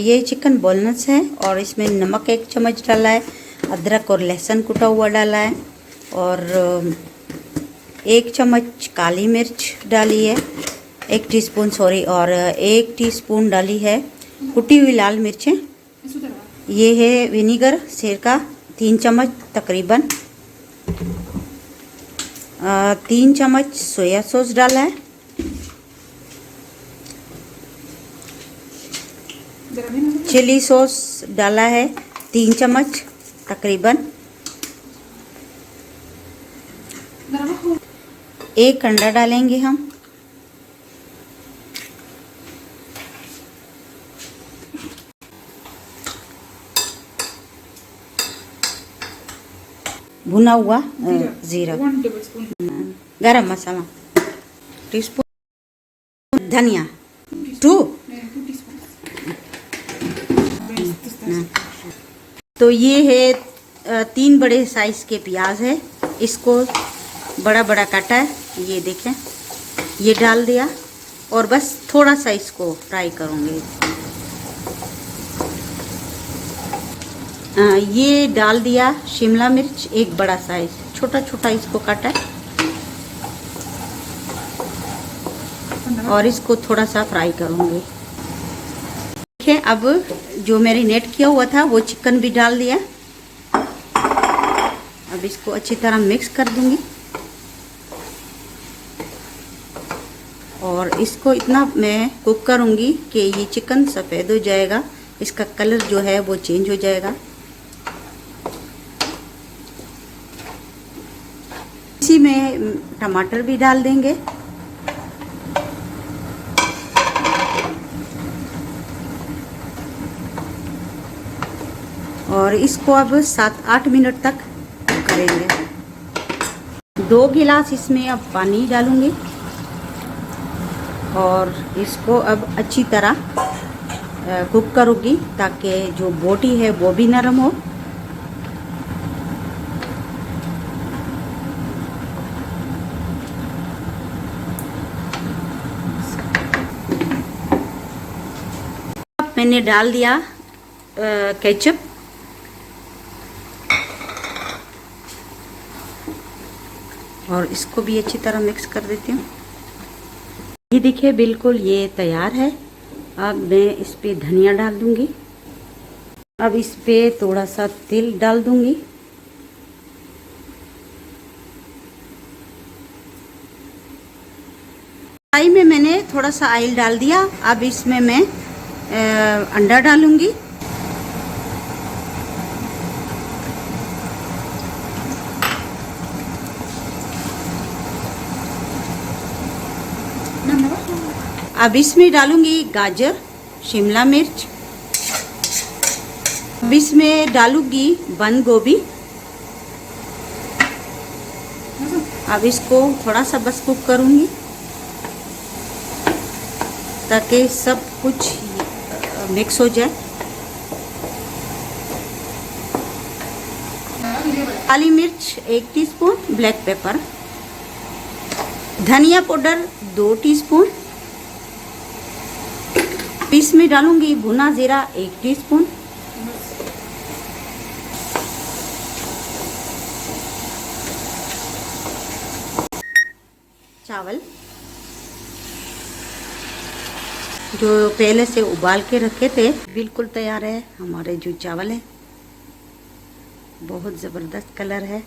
ये chicken boneless है और इसमें नमक 1 चम्मच डाला है, अदरक और लहसुन कुटा हुआ डाला है और 1 चम्मच काली मिर्च डाली है, 1 टीस्पून और 1 टीस्पून डाली है कुटी हुई लाल मिर्चें। ये है विनीगर सिरका 3 चम्मच तकरीबन, 3 चम्मच सोया सॉस डाला है, चिली सॉस डाला है 3 चम्मच तकरीबन, 1 अंडा डालेंगे हम, भुना हुआ जीरा, गरम मसाला टीस्पून, धनिया 2। तो ये है 3 बड़े साइज के प्याज है, इसको बड़ा बड़ा काटा है, ये देखें, ये डाल दिया और बस थोड़ा सा इसको फ्राई करूँगी। ये डाल दिया शिमला मिर्च 1 बड़ा साइज, छोटा छोटा इसको काटा है और इसको थोड़ा सा फ्राई करूँगी। देखिए, अब जो मैरिनेट किया हुआ था वो चिकन भी डाल दिया। अब इसको अच्छी तरह मिक्स कर दूंगी और इसको इतना मैं कुक करूंगी कि ये चिकन सफ़ेद हो जाएगा, इसका कलर जो है वो चेंज हो जाएगा। इसी में टमाटर भी डाल देंगे और इसको अब 7-8 मिनट तक करेंगे। 2 गिलास इसमें अब पानी डालूंगी और इसको अब अच्छी तरह कुक करूंगी ताकि जो बोटी है वो भी नरम हो। मैंने डाल दिया केचप और इसको भी अच्छी तरह मिक्स कर देती हूँ। ये देखिए, बिल्कुल ये तैयार है। अब मैं इस पे धनिया डाल दूंगी, अब इस पे थोड़ा सा तेल डाल दूंगी, कढ़ाई में मैंने थोड़ा सा ऑयल डाल दिया। अब इसमें मैं अंडा डालूंगी, अब इसमें डालूंगी गाजर, शिमला मिर्च, अब इसमें डालूंगी बंद गोभी। अब इसको थोड़ा सा बस कुक करूंगी ताकि सब कुछ मिक्स हो जाए। काली मिर्च 1 टीस्पून, ब्लैक पेपर, धनिया पाउडर 2 टीस्पून, इसमें डालूंगी भुना जीरा 1 टीस्पून, चावल जो पहले से उबाल के रखे थे, बिल्कुल तैयार है। हमारे जो चावल है बहुत ज़बरदस्त कलर है।